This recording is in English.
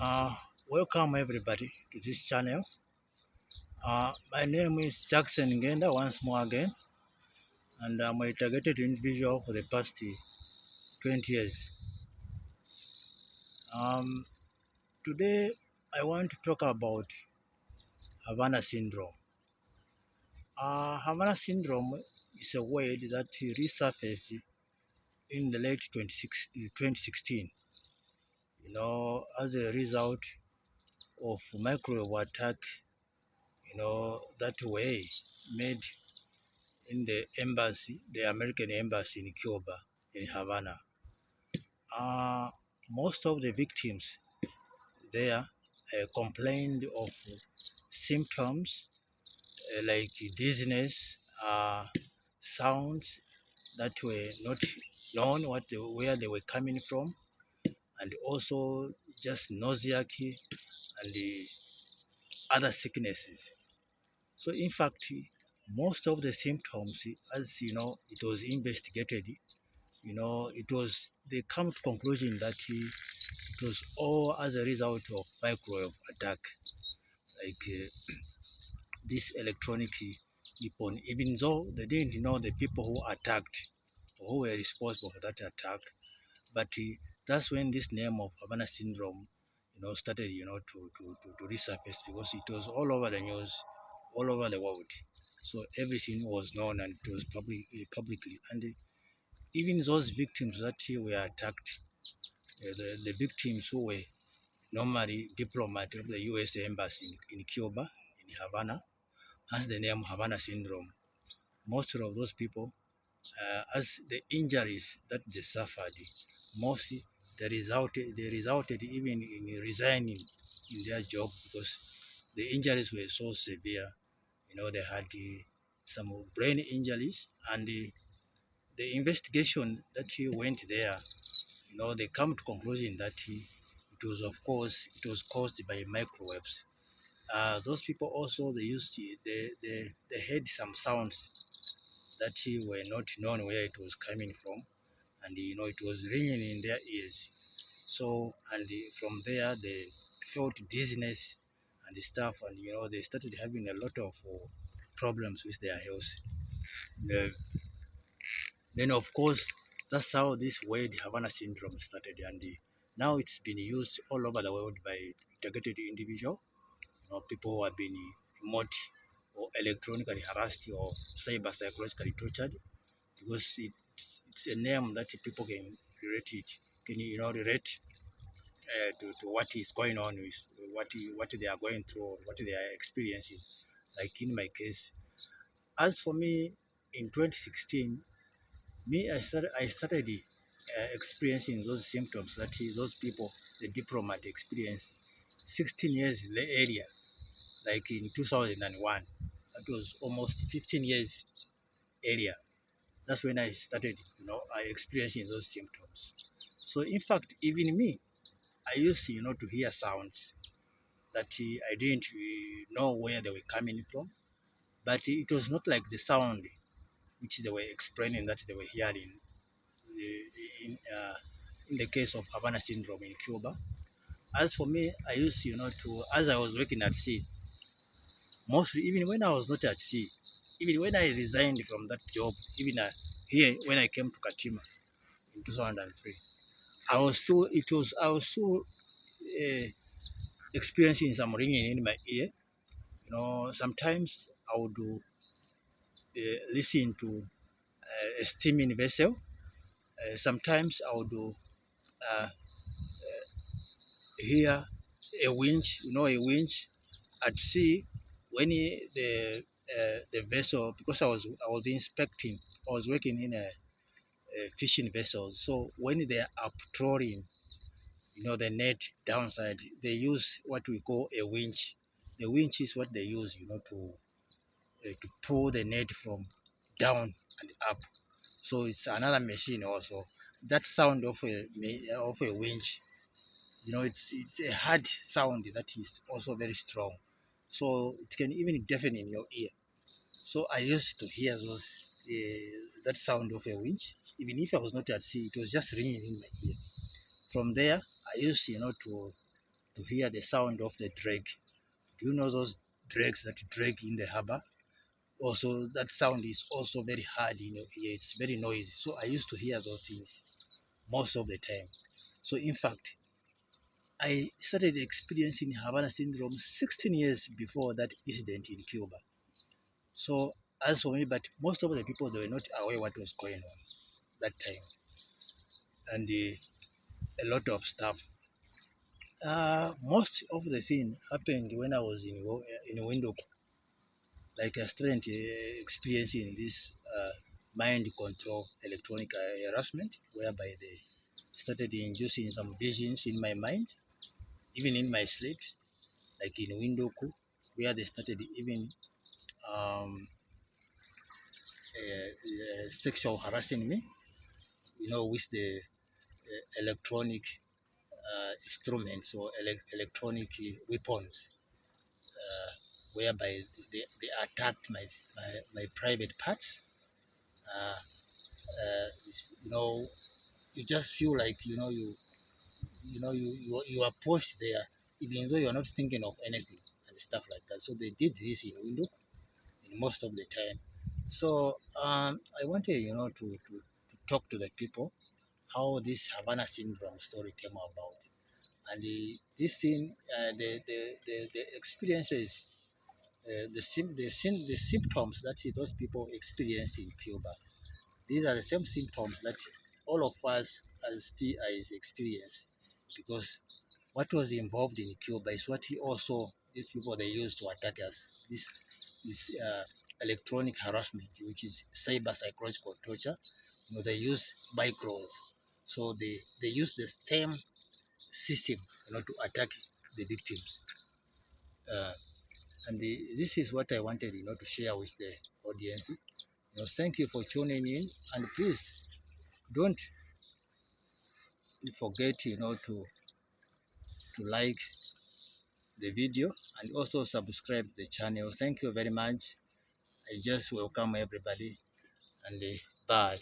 Uh, Welcome everybody to this channel. My name is Jackson Ngenda once more again, and I'm a targeted individual for the past 20 years. Um, Today, I want to talk about Havana syndrome. Havana syndrome is a word that resurfaced in the late 2016, as a result of microwave attack, that way made in the embassy, the American embassy in Cuba, in Havana. Uh, Most of the victims there complained of symptoms like dizziness, uh, sounds that were not known where they were coming from, and also just nausea and the other sicknesses. So, in fact, most of the symptoms, as it was investigated, it was they come to conclusion that it was all as a result of microwave attack, like this electronic weapon. Even though they didn't know the people who attacked or who were responsible for that attack, but that's when this name of Havana syndrome, started, to resurface because it was all over the news, all over the world. So everything was known and it was publicly, and even those victims that were attacked, the victims who were normally diplomats of the U.S. Embassy in Cuba, in Havana, has the name Havana syndrome. Most of those people, as the injuries that they suffered, mostly they resulted even in resigning in their job because the injuries were so severe. They had some brain injuries, and the investigation that he went there, they come to conclusion that it was, of course, it was caused by microwaves. Those people also they heard some sounds that were not known where it was coming from, and it was ringing in their ears. So and from there they felt dizziness and stuff, and they started having a lot of problems with their health. The, then of course that's how this word Havana syndrome started, and now it's been used all over the world by targeted individuals, people who have been remote or electronically harassed or cyber psychologically tortured because it's a name that people can relate to what is going on with what they are going through or what they are experiencing. Like in my case, as for me, in 2016, I started experiencing those symptoms that those people, the diplomat, experienced 16 years earlier, like in 2001. That was almost 15 years earlier. That's when I started, I experiencing those symptoms. So in fact, even me, I used, to hear sounds that I didn't know where they were coming from, but it was not like the sound which they were explaining that they were hearing in the case of Havana syndrome in Cuba. As for me, I used, as I was working at sea, mostly even when I was not at sea, even when I resigned from that job, even here when I came to Katima in 2003, I was still uh, experiencing some ringing in my ear. Sometimes I would listen to a steaming vessel. Sometimes I would uh, hear a winch, a winch at sea when the vessel, because I was inspecting, I was working in a fishing vessel. So when they are patrolling, the net downside, they use what we call a winch. The winch is what they use, to pull the net from down and up. So it's another machine also. That sound of a winch, it's a hard sound that is also very strong. So it can even deafen in your ear. So I used to hear that sound of a winch. Even if I was not at sea, it was just ringing in my ear. From there, I used, to to hear the sound of the drag. Do you know those drags that drag in the harbor? Also, that sound is also very hard in your ear. It's very noisy. So I used to hear those things most of the time. So in fact, I started experiencing Havana syndrome 16 years before that incident in Cuba. So as for me, but most of the people they were not aware what was going on that time, and a lot of stuff. Most of the thing happened when I was in window, like I started experiencing this mind control electronic harassment, whereby they started inducing some visions in my mind, even in my sleep, like in Windoku, where they started even um, sexual harassing me, with the electronic instruments or electronic weapons, whereby they attacked my private parts. Uh, you know, you just feel like you are pushed there, even though you are not thinking of anything and stuff like that. So they did this in window in most of the time. So I wanted to talk to the people how this Havana syndrome story came about, and this thing, the experiences, the symptoms that those people experience in Cuba. These are the same symptoms that all of us as TIs experience, because what was involved in Cuba is what he also these people they use to attack us. This electronic harassment, which is cyber psychological torture. They use micro, so they use the same system, to attack the victims. Uh, and this is what I wanted, to share with the audience. Thank you for tuning in, and please don't forget, to like the video and also subscribe the channel. Thank you very much. I just welcome everybody, and bye.